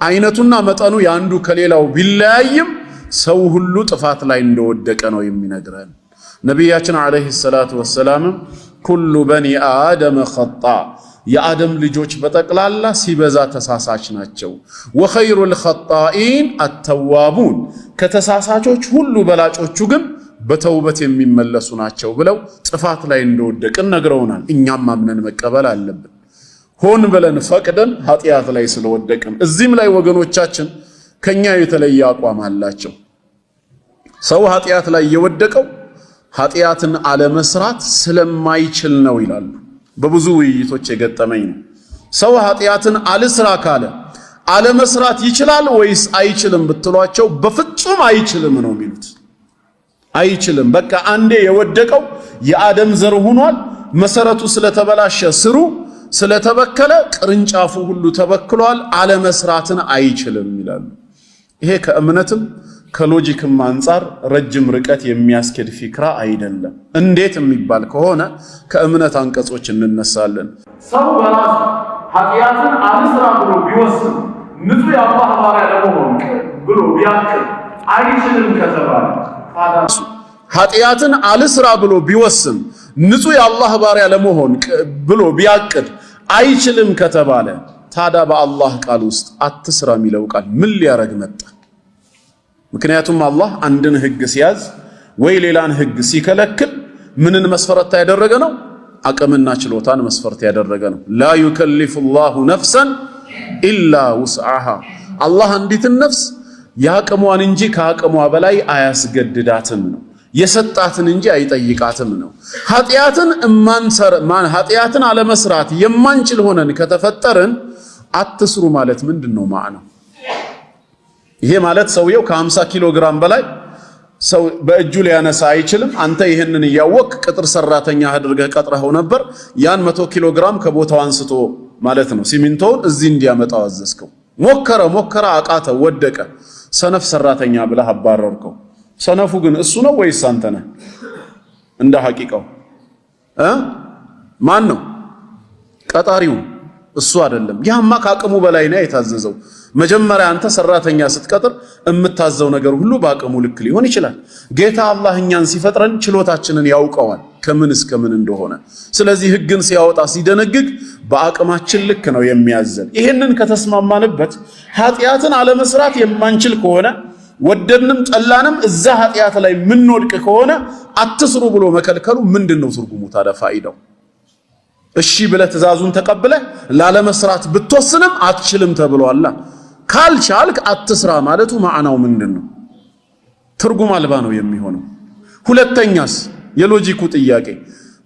አይነቱና መጠኑ ያንዱ ከሌላው ቢለያይም ሰው ሁሉ ጥፋት ላይ እንደወደቀ ነው የሚነግረን። ነቢያችን አለይሂ ሰላቱ ወሰላም ኩሉ በኒ አደም ኸጣ የአደም ልጆች በጠቅላላ ሲበዛ ተሳሳች ናቸው። ወኸይሩል ኸጣኢን አተዋቡን ከተሳሳቾች ሁሉ በላጮቹ ግን በተውበት የሚመለሱ ናቸው ብለው ጥፋት ላይ እንደወደቅን ነግረውናል። እኛም አምነን መቀበል አለብን። ሆን ብለን ፈቅደን ኃጢአት ላይ ስለወደቅን እዚህም ላይ ወገኖቻችን ከኛ የተለየ አቋም አላቸው። ሰው ኃጢአት ላይ የወደቀው ኃጢአትን አለመስራት ስለማይችል ነው ይላሉ። በብዙ ውይይቶች የገጠመኝ ነው። ሰው ኃጢአትን አልስራ ካለ አለመስራት ይችላል ወይስ አይችልም ብትሏቸው በፍጹም አይችልም ነው የሚሉት። አይችልም። በቃ አንዴ የወደቀው የአደም ዘር ሆኗል። መሰረቱ ስለተበላሸ ስሩ ስለተበከለ ቅርንጫፉ ሁሉ ተበክሏል። አለመስራትን አይችልም ይላሉ። ይሄ ከእምነትም ከሎጂክም አንፃር ረጅም ርቀት የሚያስኬድ ፊክራ አይደለም። እንዴት የሚባል ከሆነ ከእምነት አንቀጾች እንነሳለን። ሰው በራሱ ኃጢአትን አልስራ ብሎ ቢወስን ንጹህ የአላህ ባሪያ ለመሆን ብሎ ቢያቅድ አይችልም ከተባለ ኃጢአትን አልስራ ብሎ ቢወስን ንጹህ የአላህ ባሪያ ለመሆን ብሎ ቢያቅድ አይችልም ከተባለ ታዲያ በአላህ ቃል ውስጥ አትስራ የሚለው ቃል ምን ሊያረግ መጣ? ምክንያቱም አላህ አንድን ህግ ሲያዝ ወይ ሌላን ህግ ሲከለክል ምንን መስፈርት ያደረገ ነው? አቅምና ችሎታን መስፈርት ያደረገ ነው። ላ ዩከሊፉ ላሁ ነፍሰን ኢላ ውስዓሃ አላህ አንዲትን ነፍስ ያቅሟን እንጂ ከአቅሟ በላይ አያስገድዳትም ነው። የሰጣትን እንጂ አይጠይቃትም ነው። ኃጢአትን አለመስራት የማንችል ሆነን ከተፈጠርን አትስሩ ማለት ምንድነው ማዕናው? ይሄ ማለት ሰውየው ከ50 ኪሎ ግራም በላይ ሰው በእጁ ሊያነሳ አይችልም። አንተ ይሄንን እያወቅ ቅጥር ሰራተኛ አድርገህ ቀጥረኸው ነበር። ያን 100 ኪሎ ግራም ከቦታው አንስቶ ማለት ነው ሲሚንቶውን እዚህ እንዲያመጣው አዘዝከው። ሞከረ አቃተው፣ ወደቀ። ሰነፍ ሰራተኛ ብለህ አባረርከው። ሰነፉ ግን እሱ ነው ወይስ አንተ ነህ? እንደ ሐቂቃው ማን ነው ቀጣሪው? እሱ አይደለም። ያማ ከአቅሙ በላይ ነው የታዘዘው። መጀመሪያ አንተ ሰራተኛ ስትቀጥር የምታዘው ነገር ሁሉ በአቅሙ ልክ ሊሆን ይችላል። ጌታ አላህ እኛን ሲፈጥረን ችሎታችንን ያውቀዋል ከምን እስከ ምን እንደሆነ። ስለዚህ ህግን ሲያወጣ ሲደነግግ በአቅማችን ልክ ነው የሚያዘን። ይሄንን ከተስማማንበት ኃጢአትን አለመስራት የማንችል ከሆነ ወደድንም ጠላንም እዛ ኃጢአት ላይ ምንወድቅ ከሆነ አትስሩ ብሎ መከልከሉ ምንድነው ትርጉሙ ታዲያ? ፋይዳው እሺ ብለህ ትእዛዙን ተቀብለህ ላለመስራት ብትወስንም አትችልም ተብሏል። ካልቻልክ አትስራ ማለቱ ማዕናው ምንድነው? ትርጉም አልባ ነው የሚሆነው። ሁለተኛስ የሎጂኩ ጥያቄ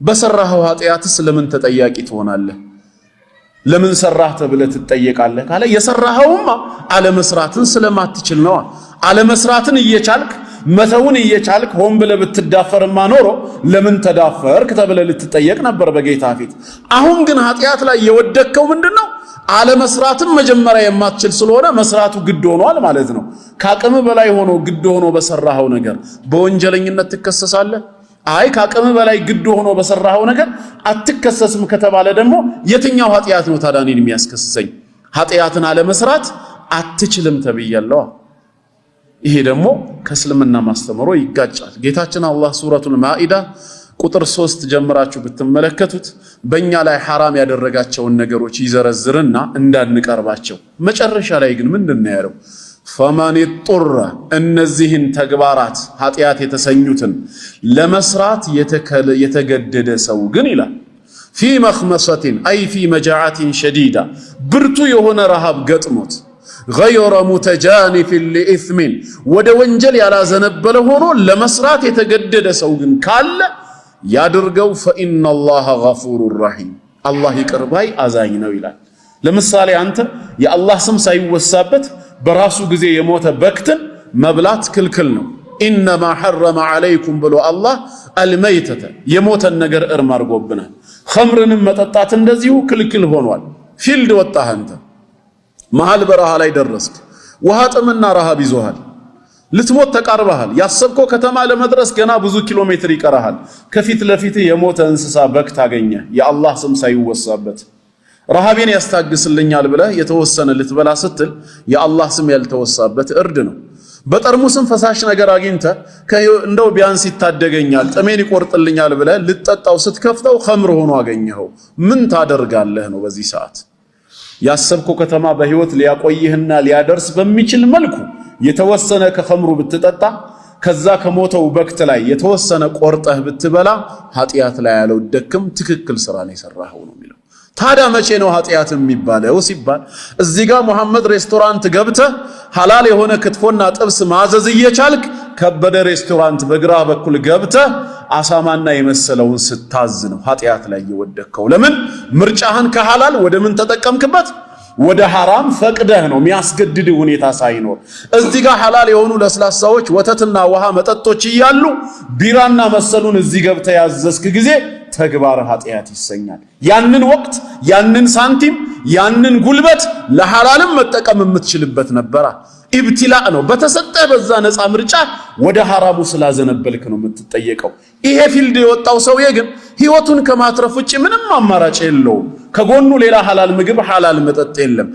በሰራኸው ኃጢአትስ ለምን ተጠያቂ ትሆናለህ? ለምን ሰራህ ተብለህ ትጠየቃለህ ካለ የሰራኸውማ አለመስራትን ስለማትችል ነው። አለመስራትን እየቻልክ መተውን እየቻልክ ሆን ብለህ ብትዳፈርማ ኖሮ ለምን ተዳፈርክ ተብለህ ልትጠየቅ ነበር በጌታ ፊት። አሁን ግን ኃጢአት ላይ የወደቅከው ምንድነው? አለመስራትን መጀመሪያ የማትችል ስለሆነ መስራቱ ግድ ሆኗል ማለት ነው። ከአቅም በላይ ሆኖ ግድ ሆኖ በሰራኸው ነገር በወንጀለኝነት ትከሰሳለህ? አይ ከአቅም በላይ ግድ ሆኖ በሰራኸው ነገር አትከሰስም ከተባለ ደግሞ የትኛው ኃጢአት ነው ታዲያ እኔን የሚያስከስሰኝ? ኃጢአትን አለመስራት አትችልም ተብያለሁ። ይሄ ደግሞ ከእስልምና ማስተምሮ ይጋጫል። ጌታችን አላህ ሱረቱል ማኢዳ ቁጥር 3 ጀምራችሁ ብትመለከቱት በእኛ ላይ ሐራም ያደረጋቸውን ነገሮች ይዘረዝርና እንዳንቀርባቸው መጨረሻ ላይ ግን ምንድነው ያለው? ፈመን ጡረ እነዚህን ተግባራት ኃጢአት የተሰኙትን ለመስራት የተገደደ ሰው ግን ይላል ፊ መኽመሰቲን አይ ፊ መጃዓቲን ሸዲዳ ብርቱ የሆነ ረሃብ ገጥሞት ገይረ ሙተጃኒፊን ሊኢስሚን ወደ ወንጀል ያላዘነበለ ሆኖ ለመስራት የተገደደ ሰው ግን ካለ ያድርገው ፈኢነላህ ገፉሩር ረሂም አላህ ይቅር ባይ አዛኝ ነው ይላል። ለምሳሌ አንተ የአላህ ስም ሳይወሳበት በራሱ ጊዜ የሞተ በክትን መብላት ክልክል ነው። ኢነማ ሐረመ ዐለይኩም ብሎ አላህ አልመይተተ የሞተን ነገር እርም አድርጎብናል። ኸምርንም መጠጣት እንደዚሁ ክልክል ሆኗል። ፊልድ ወጣህ አንተ መሃል በረሃ ላይ ደረስክ። ውሃ ጥምና ረሃብ ይዞሃል። ልትሞት ተቃርበሃል። ያሰብከው ከተማ ለመድረስ ገና ብዙ ኪሎ ሜትር ይቀርሃል። ከፊት ለፊት የሞተ እንስሳ በክት አገኘ የአላህ ስም ሳይወሳበት። ረሃቤን ያስታግስልኛል ብለህ የተወሰነ ልትበላ ስትል የአላህ ስም ያልተወሳበት እርድ ነው። በጠርሙስም ፈሳሽ ነገር አግኝተህ እንደው ቢያንስ ይታደገኛል ጥሜን ይቆርጥልኛል ብለህ ልትጠጣው ስትከፍተው ኸምር ሆኖ አገኘኸው። ምን ታደርጋለህ ነው በዚህ ሰዓት? ያሰብከው ከተማ በህይወት ሊያቆይህና ሊያደርስ በሚችል መልኩ የተወሰነ ከኸምሩ ብትጠጣ ከዛ ከሞተው በክት ላይ የተወሰነ ቆርጠህ ብትበላ ኃጢአት ላይ ያለው ደክም ትክክል ስራ ነው የሰራኸው ነው የሚለው። ታዲያ መቼ ነው ኃጢአት የሚባለው ሲባል እዚህ ጋር መሐመድ ሬስቶራንት ገብተህ ሐላል የሆነ ክትፎና ጥብስ ማዘዝ እየቻልክ ከበደ ሬስቶራንት በግራ በኩል ገብተህ አሳማና የመሰለውን ስታዝ ነው ኃጢአት ላይ የወደቅከው። ለምን ምርጫህን ከሐላል ወደ ምን ተጠቀምክበት? ወደ ሐራም ፈቅደህ ነው የሚያስገድድ ሁኔታ ሳይኖር። እዚህ ጋር ሐላል የሆኑ ለስላሳዎች ወተትና ውሃ መጠጦች እያሉ ቢራና መሰሉን እዚህ ገብተህ ያዘዝክ ጊዜ ተግባር ኃጢአት ይሰኛል። ያንን ወቅት ያንን ሳንቲም ያንን ጉልበት ለሐላልም መጠቀም የምትችልበት ነበራ። ኢብቲላእ ነው። በተሰጠህ በዛ ነፃ ምርጫ ወደ ሐራሙ ስላዘነበልክ ነው የምትጠየቀው። ይሄ ፊልድ የወጣው ሰውዬ ግን ህይወቱን ከማትረፍ ውጪ ምንም አማራጭ የለውም። ከጎኑ ሌላ ሐላል ምግብ ሐላል መጠጥ የለም።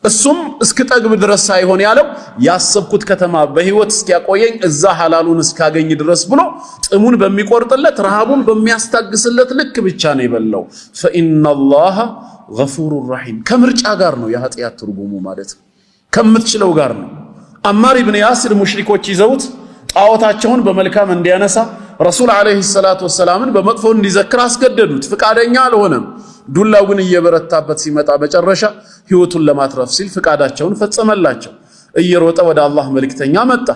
እሱም እስክጠግብ ድረስ ሳይሆን ያለው ያሰብኩት ከተማ በህይወት እስኪያቆየኝ እዛ ሐላሉን እስካገኝ ድረስ ብሎ ጥሙን በሚቆርጥለት ረሃቡን በሚያስታግስለት ልክ ብቻ ነው የበላው። ፈኢነላህ ገፉሩር ረሂም ከምርጫ ጋር ነው የኃጢአት ትርጉሙ ማለት ነው። ከምትችለው ጋር ነው። አማር ኢብኑ ያሲር ሙሽሪኮች ይዘውት ጣዖታቸውን በመልካም እንዲያነሳ ረሱል አለይሂ ሰላቱ ወሰላምን በመጥፎ እንዲዘክር አስገደዱት። ፍቃደኛ አልሆነም። ዱላው ግን እየበረታበት ሲመጣ መጨረሻ ህይወቱን ለማትረፍ ሲል ፍቃዳቸውን ፈጸመላቸው። እየሮጠ ወደ አላህ መልእክተኛ መጣ።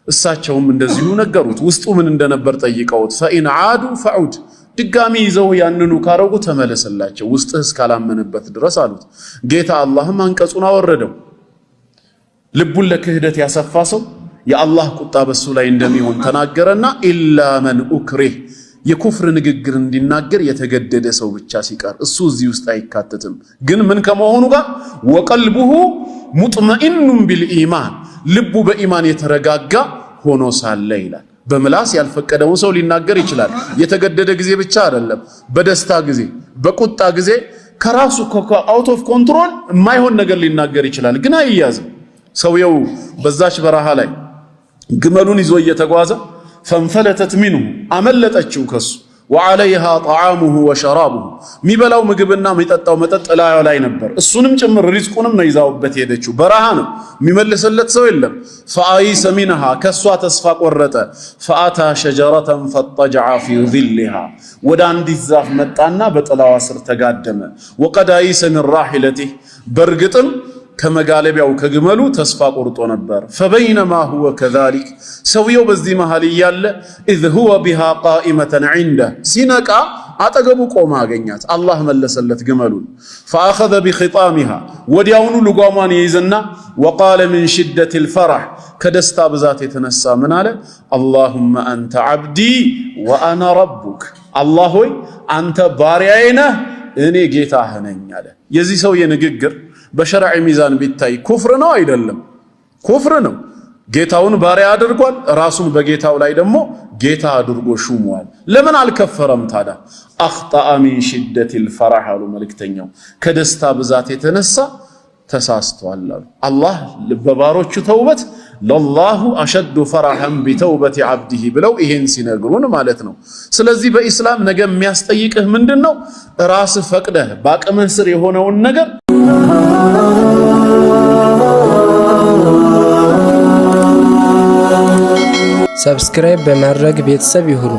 እሳቸውም እንደዚሁ ነገሩት። ውስጡ ምን እንደነበር ጠይቀውት ፈኢን ዓዱ ፈዑድ ድጋሚ ይዘው ያንኑ ካረጉ ተመለሰላቸው ውስጥህ እስካላመንበት ድረስ አሉት። ጌታ አላህም አንቀጹን አወረደው። ልቡን ለክህደት ያሰፋ ሰው የአላህ ቁጣ በሱ ላይ እንደሚሆን ተናገረና ኢላ መን ኡክሪህ የኩፍር ንግግር እንዲናገር የተገደደ ሰው ብቻ ሲቀር እሱ እዚህ ውስጥ አይካተትም። ግን ምን ከመሆኑ ጋር ወቀልቡሁ ሙጥመኢኑን ቢልኢማን ልቡ በኢማን የተረጋጋ ሆኖ ሳለ ይላል። በምላስ ያልፈቀደውን ሰው ሊናገር ይችላል። የተገደደ ጊዜ ብቻ አይደለም፣ በደስታ ጊዜ፣ በቁጣ ጊዜ ከራሱ አውት ኦፍ ኮንትሮል የማይሆን ነገር ሊናገር ይችላል። ግን አይያዝም። ሰውየው በዛች በረሃ ላይ ግመሉን ይዞ እየተጓዘ ፈንፈለተት ሚንሁ አመለጠችው ከሱ ወዐለይሃ ጠዓሙሁ ወሸራቡሁ ሚበላው ምግብና ሚጠጣው መጠጥ ላዩ ላይ ነበር። እሱንም ጭምር ሪዝቁንም ነው ይዛውበት ሄደችው። በረሃ ነው፣ የሚመልስለት ሰው የለም። ፈአይሰ ሚንሃ ከሷ ተስፋ ቆረጠ። ፈአታ ሸጀረተን ፈጠጀዐ ፊ ዚልሃ ወደ አንዲት ዛፍ መጣና በጥላዋ ስር ተጋደመ። ወቀድ አይሰ ሚን ራሒለቲህ በእርግጥም ከመጋለቢያው ከግመሉ ተስፋ ቆርጦ ነበር። ፈበይነማ ሁወ ከዛሊክ ሰውየው በዚህ መሃል እያለ ኢዝ ሁወ ቢሃ ቃኢመተን ዒንደህ ሲነቃ አጠገቡ ቆማ አገኛት። አላህ መለሰለት ግመሉን። ፈአኸዘ ቢኺጣሚሃ ወዲያውኑ ልጓሟን ይይዝና ወቃለ ሚን ሽደቲል ፈረሕ ከደስታ ብዛት የተነሳ ምን አለ? አላሁመ አንተ ዓብዲ ወአና ረቡክ አላህ ሆይ አንተ ባሪያዬ ነህ እኔ ጌታህ ነኝ አለ። የዚህ ሰውዬ ንግግር በሸርዕ ሚዛን ቢታይ ኩፍር ነው አይደለም? ኩፍር ነው። ጌታውን ባሪያ አድርጓል፣ ራሱን በጌታው ላይ ደግሞ ጌታ አድርጎ ሹሟል። ለምን አልከፈረም ታዲያ? አኽጠአ ሚን ሽደቲል ፈረሕ አሉ መልእክተኛው፣ ከደስታ ብዛት የተነሳ ተሳስቷል አሉ። አላህ በባሮቹ ተውበት ለላሁ አሸዱ ፈረሐን ቢተውበት ዓብዲሂ ብለው ይሄን ሲነግሩን ማለት ነው። ስለዚህ በኢስላም ነገ የሚያስጠይቅህ ምንድነው? ራስህ ፈቅደህ በአቅምህ ስር የሆነውን ነገር ሰብስክራይብ በማድረግ ቤተሰብ ይሁኑ።